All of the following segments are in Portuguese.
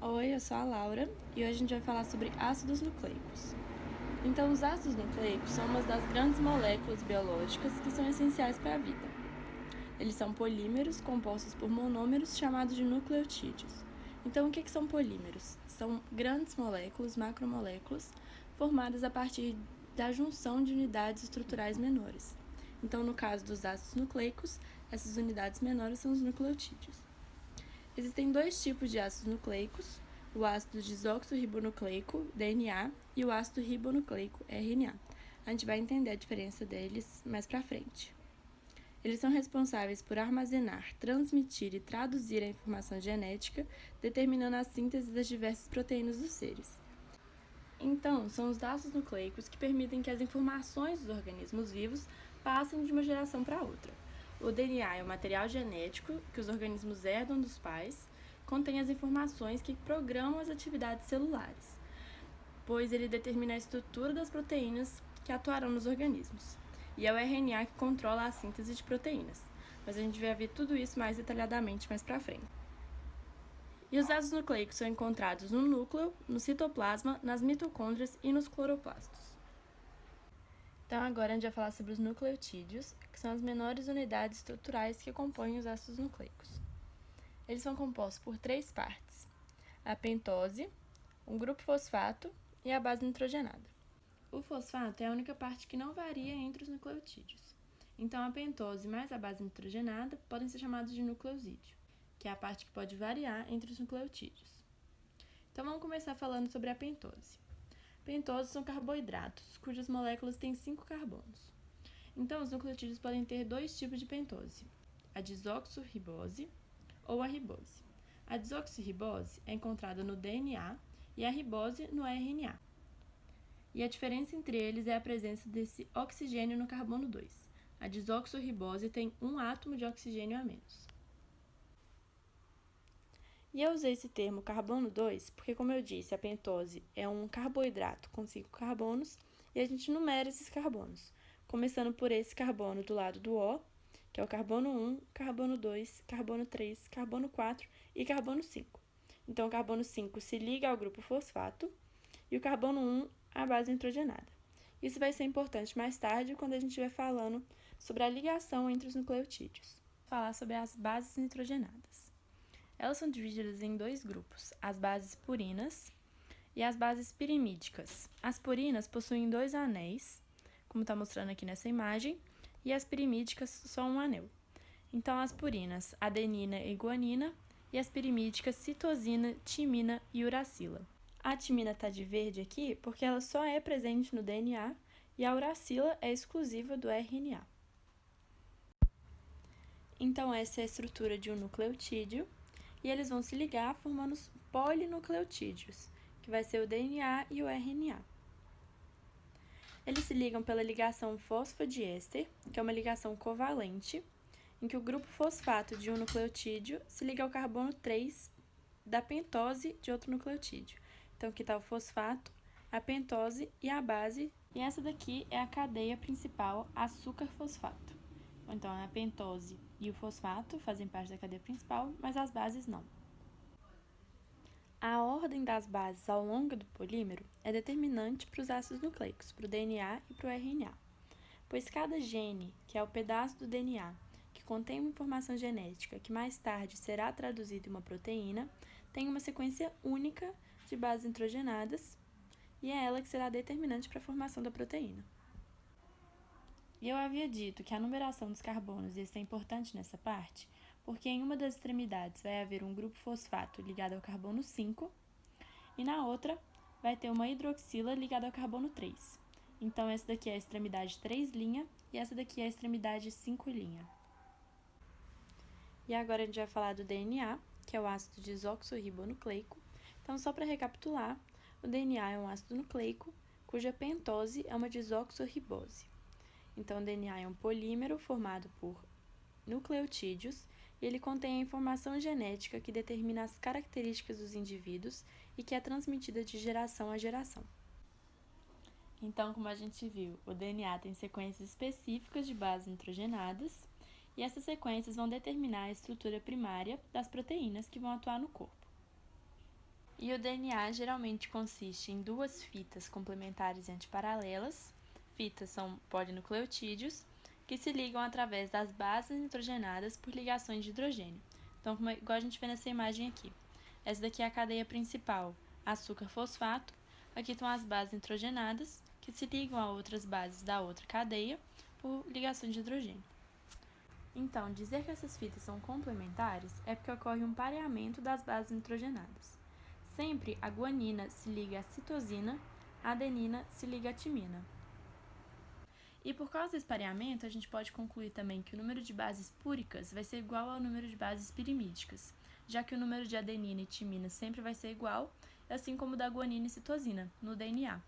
Oi, eu sou a Laura e hoje a gente vai falar sobre ácidos nucleicos. Então, os ácidos nucleicos são uma das grandes moléculas biológicas que são essenciais para a vida. Eles são polímeros compostos por monômeros chamados de nucleotídeos. Então, o que são polímeros? São grandes moléculas, macromoléculas, formadas a partir da junção de unidades estruturais menores. Então, no caso dos ácidos nucleicos, essas unidades menores são os nucleotídeos. Existem dois tipos de ácidos nucleicos, o ácido desoxirribonucleico, DNA, e o ácido ribonucleico, RNA. A gente vai entender a diferença deles mais pra frente. Eles são responsáveis por armazenar, transmitir e traduzir a informação genética, determinando a síntese das diversas proteínas dos seres. Então, são os ácidos nucleicos que permitem que as informações dos organismos vivos passem de uma geração para outra. O DNA é o material genético que os organismos herdam dos pais, contém as informações que programam as atividades celulares, pois ele determina a estrutura das proteínas que atuarão nos organismos. E é o RNA que controla a síntese de proteínas, mas a gente vai ver tudo isso mais detalhadamente mais para frente. E os ácidos nucleicos são encontrados no núcleo, no citoplasma, nas mitocôndrias e nos cloroplastos. Então agora a gente vai falar sobre os nucleotídeos, que são as menores unidades estruturais que compõem os ácidos nucleicos. Eles são compostos por três partes: a pentose, um grupo fosfato e a base nitrogenada. O fosfato é a única parte que não varia entre os nucleotídeos. Então a pentose mais a base nitrogenada podem ser chamados de nucleosídeo, que é a parte que pode variar entre os nucleotídeos. Então vamos começar falando sobre a pentose. Pentoses são carboidratos, cujas moléculas têm 5 carbonos. Então, os nucleotídeos podem ter dois tipos de pentose: a desoxirribose ou a ribose. A desoxirribose é encontrada no DNA e a ribose no RNA. E a diferença entre eles é a presença desse oxigênio no carbono 2. A desoxirribose tem um átomo de oxigênio a menos. E eu usei esse termo carbono 2 porque, como eu disse, a pentose é um carboidrato com 5 carbonos e a gente numera esses carbonos, começando por esse carbono do lado do O, que é o carbono 1, carbono 2, carbono 3, carbono 4 e carbono 5. Então, o carbono 5 se liga ao grupo fosfato e o carbono 1 à base nitrogenada. Isso vai ser importante mais tarde quando a gente estiver falando sobre a ligação entre os nucleotídeos. Vou falar sobre as bases nitrogenadas. Elas são divididas em dois grupos, as bases purinas e as bases pirimídicas. As purinas possuem 2 anéis, como está mostrando aqui nessa imagem, e as pirimídicas só um anel. Então, as purinas, adenina e guanina, e as pirimídicas, citosina, timina e uracila. A timina está de verde aqui porque ela só é presente no DNA e a uracila é exclusiva do RNA. Então, essa é a estrutura de um nucleotídeo. E eles vão se ligar formando os polinucleotídeos, que vai ser o DNA e o RNA. Eles se ligam pela ligação fosfodiéster, que é uma ligação covalente, em que o grupo fosfato de um nucleotídeo se liga ao carbono 3 da pentose de outro nucleotídeo. Então, aqui está o fosfato, a pentose e a base. E essa daqui é a cadeia principal açúcar-fosfato. Então, a pentose e o fosfato fazem parte da cadeia principal, mas as bases não. A ordem das bases ao longo do polímero é determinante para os ácidos nucleicos, para o DNA e para o RNA, pois cada gene, que é o pedaço do DNA que contém uma informação genética que mais tarde será traduzida em uma proteína, tem uma sequência única de bases nitrogenadas e é ela que será determinante para a formação da proteína. E eu havia dito que a numeração dos carbonos ia ser importante nessa parte, porque em uma das extremidades vai haver um grupo fosfato ligado ao carbono 5 e na outra vai ter uma hidroxila ligada ao carbono 3. Então, essa daqui é a extremidade 3' e essa daqui é a extremidade 5'. E agora a gente vai falar do DNA, que é o ácido desoxirribonucleico. Então, só para recapitular, o DNA é um ácido nucleico cuja pentose é uma desoxirribose. Então, o DNA é um polímero formado por nucleotídeos e ele contém a informação genética que determina as características dos indivíduos e que é transmitida de geração a geração. Então, como a gente viu, o DNA tem sequências específicas de bases nitrogenadas e essas sequências vão determinar a estrutura primária das proteínas que vão atuar no corpo. E o DNA geralmente consiste em duas fitas complementares e antiparalelas. Fitas são polinucleotídeos, que se ligam através das bases nitrogenadas por ligações de hidrogênio. Então, igual a gente vê nessa imagem aqui. Essa daqui é a cadeia principal, açúcar-fosfato. Aqui estão as bases nitrogenadas, que se ligam a outras bases da outra cadeia por ligações de hidrogênio. Então, dizer que essas fitas são complementares é porque ocorre um pareamento das bases nitrogenadas. Sempre a guanina se liga à citosina, a adenina se liga à timina. E por causa desse pareamento, a gente pode concluir também que o número de bases púricas vai ser igual ao número de bases pirimídicas, já que o número de adenina e timina sempre vai ser igual, assim como o da guanina e citosina, no DNA.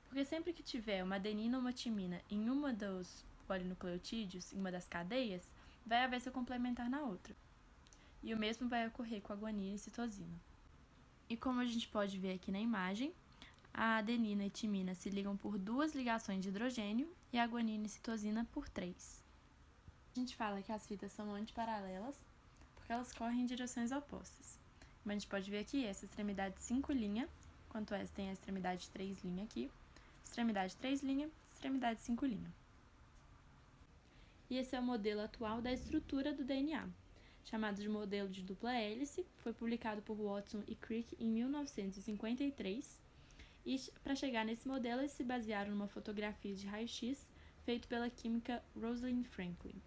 Porque sempre que tiver uma adenina ou uma timina em uma dos polinucleotídeos, em uma das cadeias, vai haver seu complementar na outra. E o mesmo vai ocorrer com a guanina e citosina. E como a gente pode ver aqui na imagem, a adenina e timina se ligam por duas ligações de hidrogênio e a guanina e citosina por 3. A gente fala que as fitas são antiparalelas porque elas correm em direções opostas. Como a gente pode ver aqui, essa extremidade 5' enquanto essa tem a extremidade 3' aqui, extremidade 3', extremidade 5'. E esse é o modelo atual da estrutura do DNA, chamado de modelo de dupla hélice, foi publicado por Watson e Crick em 1953, e para chegar nesse modelo eles se basearam numa fotografia de raio-x feito pela química Rosalind Franklin.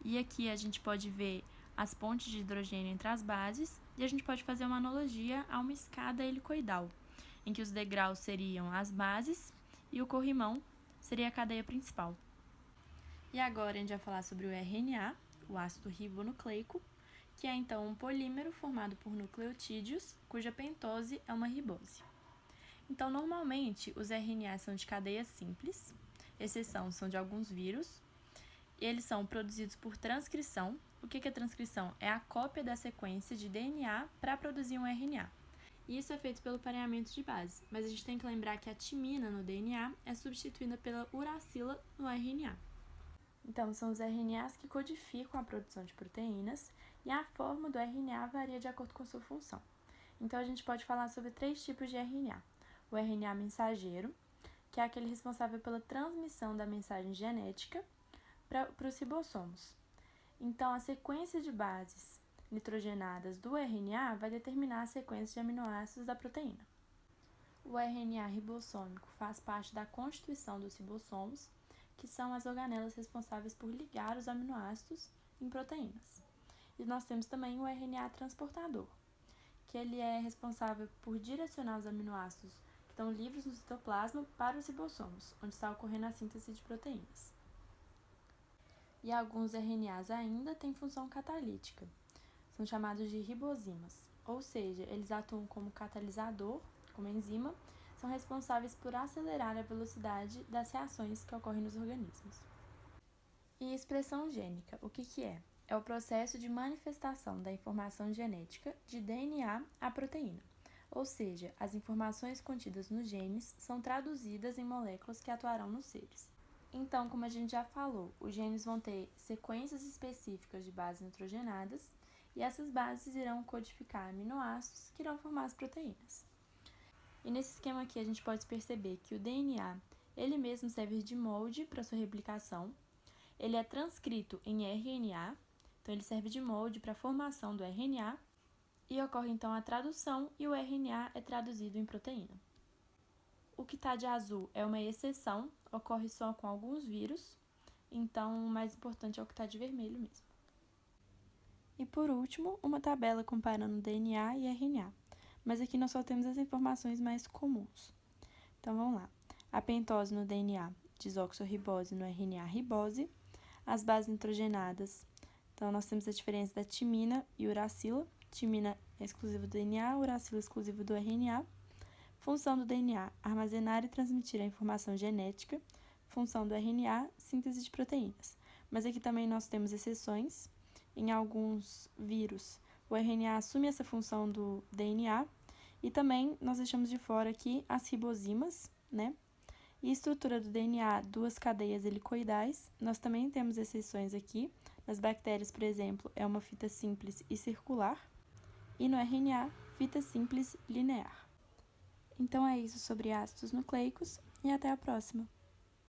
E aqui a gente pode ver as pontes de hidrogênio entre as bases, e a gente pode fazer uma analogia a uma escada helicoidal, em que os degraus seriam as bases e o corrimão seria a cadeia principal. E agora a gente vai falar sobre o RNA, o ácido ribonucleico, que é então um polímero formado por nucleotídeos, cuja pentose é uma ribose. Então, normalmente, os RNAs são de cadeia simples, exceção são de alguns vírus, e eles são produzidos por transcrição. O que é transcrição? É a cópia da sequência de DNA para produzir um RNA. E isso é feito pelo pareamento de base, mas a gente tem que lembrar que a timina no DNA é substituída pela uracila no RNA. Então, são os RNAs que codificam a produção de proteínas e a forma do RNA varia de acordo com sua função. Então, a gente pode falar sobre 3 tipos de RNA. O RNA mensageiro, que é aquele responsável pela transmissão da mensagem genética para os ribossomos. Então, a sequência de bases nitrogenadas do RNA vai determinar a sequência de aminoácidos da proteína. O RNA ribossômico faz parte da constituição dos ribossomos, que são as organelas responsáveis por ligar os aminoácidos em proteínas. E nós temos também o RNA transportador, que ele é responsável por direcionar os aminoácidos que estão livres no citoplasma para os ribossomos, onde está ocorrendo a síntese de proteínas. E alguns RNAs ainda têm função catalítica, são chamados de ribozimas, ou seja, eles atuam como catalisador, como enzima, são responsáveis por acelerar a velocidade das reações que ocorrem nos organismos. E expressão gênica, o que é? É o processo de manifestação da informação genética de DNA à proteína, ou seja, as informações contidas nos genes são traduzidas em moléculas que atuarão nos seres. Então, como a gente já falou, os genes vão ter sequências específicas de bases nitrogenadas e essas bases irão codificar aminoácidos que irão formar as proteínas. E nesse esquema aqui a gente pode perceber que o DNA, ele mesmo serve de molde para sua replicação, ele é transcrito em RNA, então ele serve de molde para a formação do RNA, e ocorre então a tradução e o RNA é traduzido em proteína. O que está de azul é uma exceção, ocorre só com alguns vírus, então o mais importante é o que está de vermelho mesmo. E por último, uma tabela comparando DNA e RNA. Mas aqui nós só temos as informações mais comuns. Então, vamos lá. A pentose no DNA, desoxirribose no RNA, ribose. As bases nitrogenadas. Então, nós temos a diferença da timina e uracila. Timina é exclusiva do DNA, uracila é exclusiva do RNA. Função do DNA, armazenar e transmitir a informação genética. Função do RNA, síntese de proteínas. Mas aqui também nós temos exceções. Em alguns vírus, o RNA assume essa função do DNA, e também nós deixamos de fora aqui as ribosimas, né? E estrutura do DNA, 2 cadeias helicoidais, nós também temos exceções aqui. Nas bactérias, por exemplo, é uma fita simples e circular. e no RNA, fita simples linear. Então é isso sobre ácidos nucleicos e até a próxima!